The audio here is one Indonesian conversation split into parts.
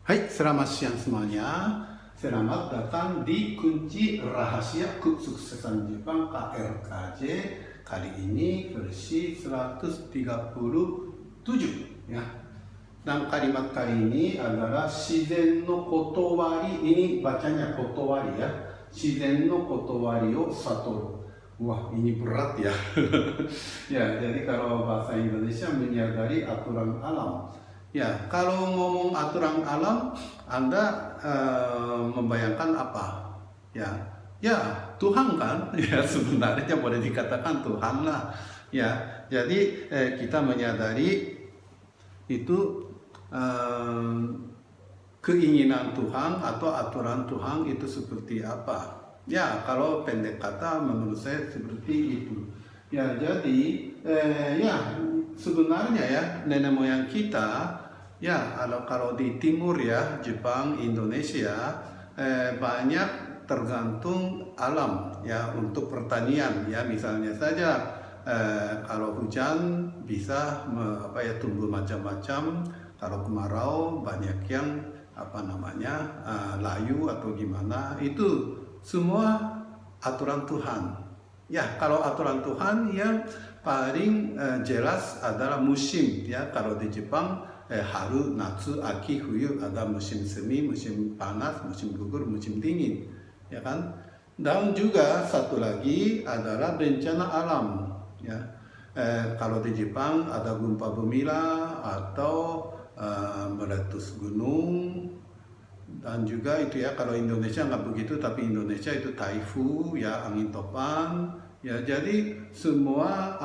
Hai, selamat siang semuanya. Selamat datang di Kunci Rahasia Kesuksesan Jepang KRKJ. Kali ini versi 137 ya. Dan kalimat kali ini adalah Shizen no kotowari. Ini bacanya kotowari ya. Shizen no kotowari o satoru. Wah, ini berat ya. Ya, jadi kalau bahasa Indonesia menyadari aturan alam. Ya, kalau ngomong aturan alam, Anda membayangkan apa? Ya, Tuhan kan? Ya, sebenarnya boleh dikatakan Tuhan lah. Ya, jadi kita menyadari itu keinginan Tuhan atau aturan Tuhan itu seperti apa. Ya, kalau pendek kata menurut saya seperti itu. Ya, jadi ya sebenarnya ya nenek moyang kita ya kalau di timur ya Jepang, Indonesia banyak tergantung alam ya untuk pertanian ya, misalnya saja kalau hujan bisa tumbuh macam-macam, kalau kemarau banyak yang layu atau gimana, itu semua aturan Tuhan. Ya, kalau aturan Tuhan yang paling jelas adalah musim ya. Kalau di Jepang haru, natsu, aki, fuyu, ada musim semi, musim panas, musim gugur, musim dingin, ya kan? Dan juga satu lagi adalah bencana alam ya. Kalau di Jepang ada gempa bumi lah, atau meletus gunung, dan juga itu ya, kalau Indonesia nggak begitu, tapi Indonesia itu taifu ya, angin topan ya. Jadi semua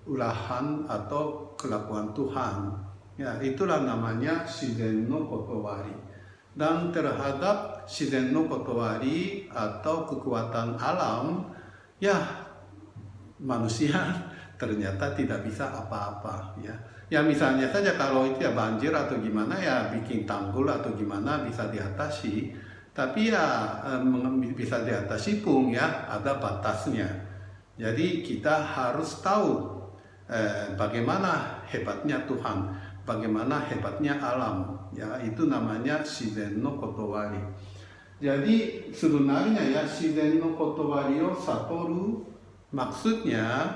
ulahan atau kelakuan Tuhan ya, itulah namanya Shizen no kotowari. Dan terhadap Shizen no kotowari atau kekuatan alam ya, manusia ternyata tidak bisa apa-apa ya. Ya misalnya saja kalau itu ya banjir atau gimana ya, bikin tanggul atau gimana bisa diatasi. Tapi ya bisa diatasi pun ya ada batasnya. Jadi kita harus tahu bagaimana hebatnya Tuhan, bagaimana hebatnya alam ya, itu namanya Shizen no kotowari. Jadi sebenarnya ya Shizen no kotowari o satoru, maksudnya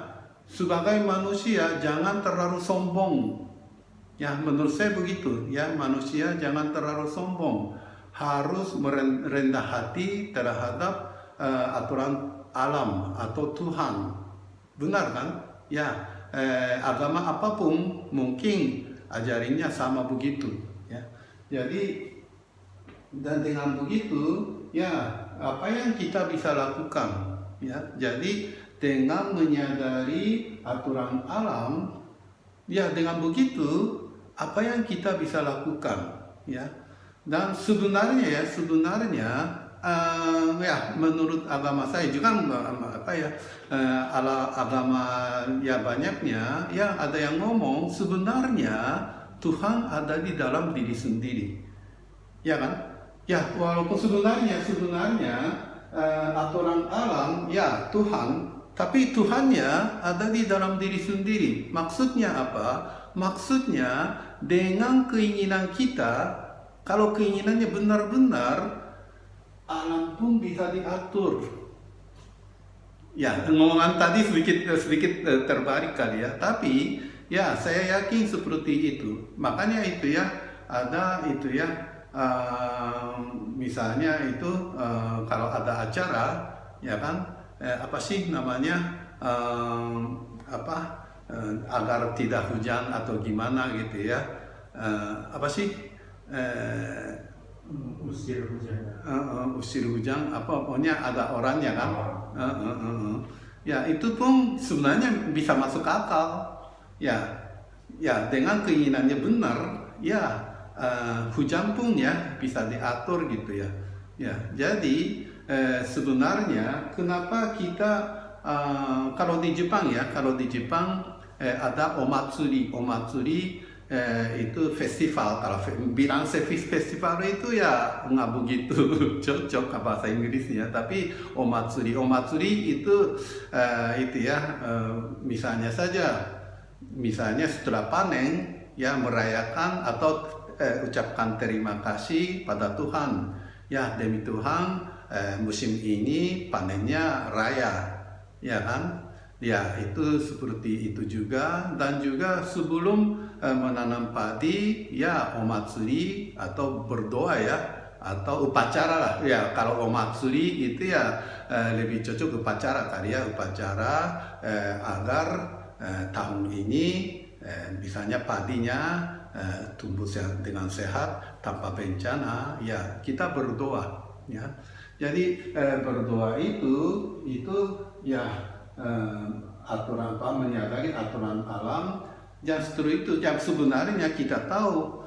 sebagai manusia jangan terlalu sombong. Ya, menurut saya begitu. Ya, manusia jangan terlalu sombong. Harus merendah hati terhadap aturan alam atau Tuhan. Benar kan? Ya, agama apapun mungkin ajarinya sama begitu. Ya, jadi dan dengan begitu ya, apa yang kita bisa lakukan? Ya, jadi dengan menyadari aturan alam, ya dengan begitu apa yang kita bisa lakukan ya. Dan sebenarnya ya menurut agama saya juga agama ya banyaknya ya, ada yang ngomong sebenarnya Tuhan ada di dalam diri sendiri, ya kan? Ya, walaupun sebenarnya aturan alam ya Tuhan, tapi Tuhannya ada di dalam diri sendiri. Maksudnya apa? Maksudnya dengan keinginan kita, kalau keinginannya benar-benar, alam pun bisa diatur. Ya, ngomongan tadi sedikit terbalik kali ya, tapi ya saya yakin seperti itu. Makanya itu ya, ada itu ya, misalnya itu kalau ada acara ya kan, apa sih namanya, agar tidak hujan atau gimana gitu ya, apa sih, usir hujan apa, pokoknya ada orangnya kan. Ya itu pun sebenarnya bisa masuk akal ya. Ya dengan keinginannya benar ya, hujan pun ya bisa diatur gitu ya. Ya, jadi sebenarnya kenapa kita kalau di Jepang ada omatsuri. Itu festival. Kalau bilang festival itu ya nggak begitu cocok bahasa Inggrisnya, tapi omatsuri itu ya, misalnya setelah panen ya, merayakan atau ucapkan terima kasih pada Tuhan. Ya, demi Tuhan, musim ini panennya raya, ya kan? Ya, itu seperti itu juga. Dan juga sebelum menanam padi, ya omatsuri atau berdoa ya, atau upacara lah. Ya, kalau omatsuri itu ya lebih cocok upacara kali ya, upacara agar tahun ini misalnya padinya tumbuh dengan sehat tanpa bencana. Ya, kita berdoa ya. Jadi berdoa itu ya aturan apa, menyadari aturan alam. Justru itu yang sebenarnya kita tahu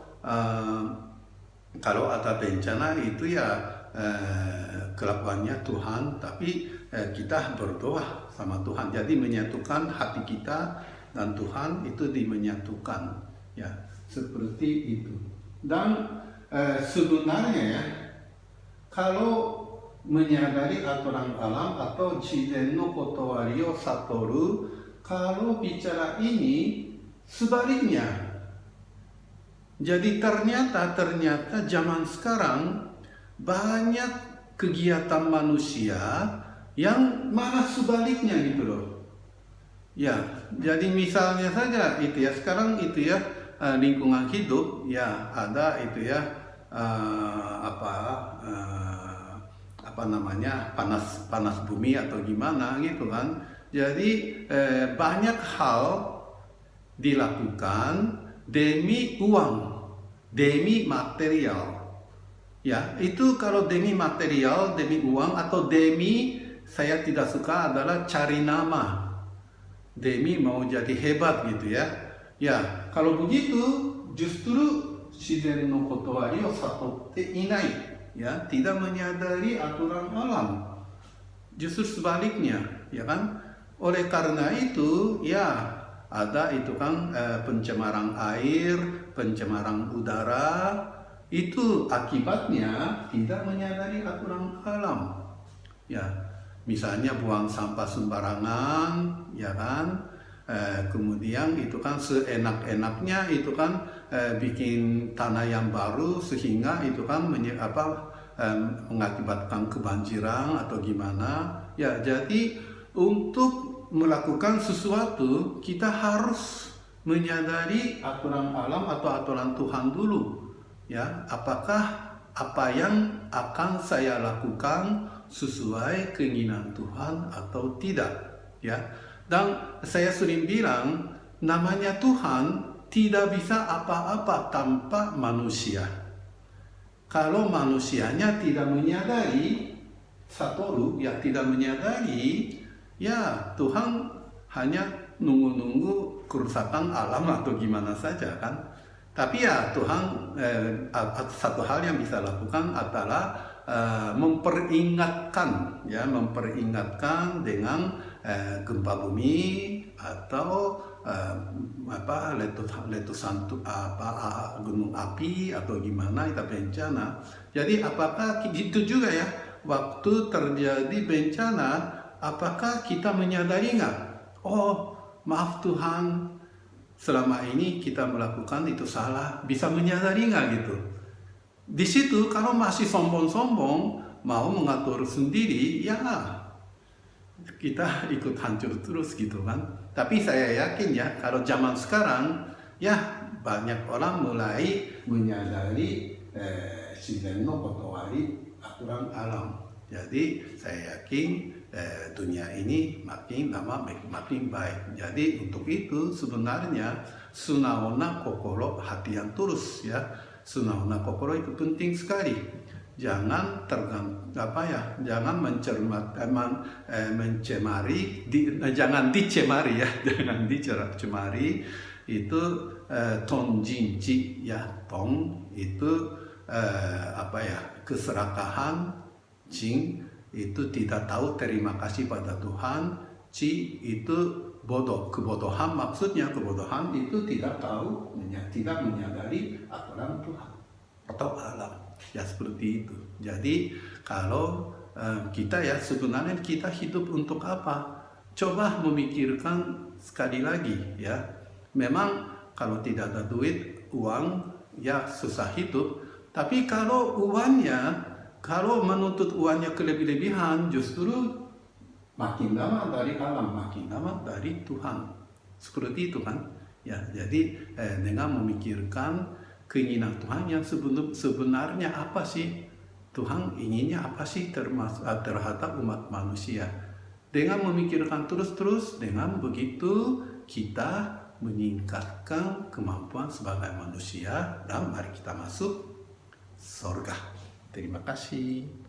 kalau ada bencana itu ya kelakuannya Tuhan, tapi kita berdoa sama Tuhan. Jadi menyatukan hati kita dan Tuhan itu dimenyatukan, ya seperti itu. Dan sebenarnya ya, kalau menyadari aturan alam atau jizen no kotowari o satoru, kalau bicara ini sebaliknya. Jadi ternyata zaman sekarang banyak kegiatan manusia yang malah sebaliknya gitu loh. Ya, jadi misalnya saja itu ya, sekarang itu ya lingkungan hidup ya ada itu ya apa namanya, panas bumi atau gimana gitu kan. Jadi banyak hal dilakukan demi uang, demi material. Ya, itu kalau demi material, demi uang, atau demi, saya tidak suka adalah cari nama, demi mau jadi hebat gitu ya. Ya, kalau begitu justru shizen no kotowari o satotte inai. Ya, tidak menyadari aturan alam, justru sebaliknya, ya kan? Oleh karena itu, ya ada itu kan pencemaran air, pencemaran udara, itu akibatnya tidak menyadari aturan alam. Ya, misalnya buang sampah sembarangan, ya kan? Kemudian itu kan seenak-enaknya itu kan bikin tanah yang baru sehingga itu kan mengakibatkan kebanjiran atau gimana. Ya, jadi untuk melakukan sesuatu kita harus menyadari aturan alam atau aturan Tuhan dulu. Ya, apakah apa yang akan saya lakukan sesuai keinginan Tuhan atau tidak, ya. Dan saya sering bilang, namanya Tuhan tidak bisa apa-apa tanpa manusia. Kalau manusianya tidak menyadari satoru, ya tidak menyadari, ya Tuhan hanya nunggu-nunggu kerusakan alam atau gimana saja kan. Tapi ya Tuhan satu hal yang bisa lakukan adalah memperingatkan dengan gempa bumi atau letusan gunung api atau gimana itu bencana. Jadi apakah itu juga ya, waktu terjadi bencana, apakah kita menyadari nggak? Oh, maaf Tuhan, selama ini kita melakukan itu salah, bisa menyadari nggak gitu? Di situ kalau masih sombong-sombong mau mengatur sendiri, ya kita ikut hancur terus gitu kan. Tapi saya yakin ya, kalau zaman sekarang ya banyak orang mulai menyadari shizen no kotowari, aturan alam. Jadi saya yakin dunia ini makin lama makin baik. Jadi untuk itu sebenarnya sunaona kokoro, hati yang tulus ya. Sunaona kokoro itu penting sekali. Jangan jangan mencemari, jangan dicemari ya, jangan dicemari. Itu tonjinci ya, tong itu keserakahan, jing itu tidak tahu terima kasih pada Tuhan, ci itu bodoh, kebodohan, maksudnya kebodohan itu tidak tahu, tidak menyadari aturan Tuhan atau alam, ya seperti itu. Jadi kalau kita ya sebenarnya kita hidup untuk apa? Coba memikirkan sekali lagi ya. Memang kalau tidak ada duit, uang ya susah hidup. Tapi kalau menuntut uangnya kelebih-lebihan, justru makin lama dari alam, makin lama dari Tuhan. Seperti itu kan. Ya, jadi dengan memikirkan keinginan Tuhan yang sebenarnya apa sih? Tuhan inginnya apa sih terhadap umat manusia? Dengan memikirkan terus-terus, dengan begitu kita meningkatkan kemampuan sebagai manusia dan mari kita masuk surga. Terima kasih.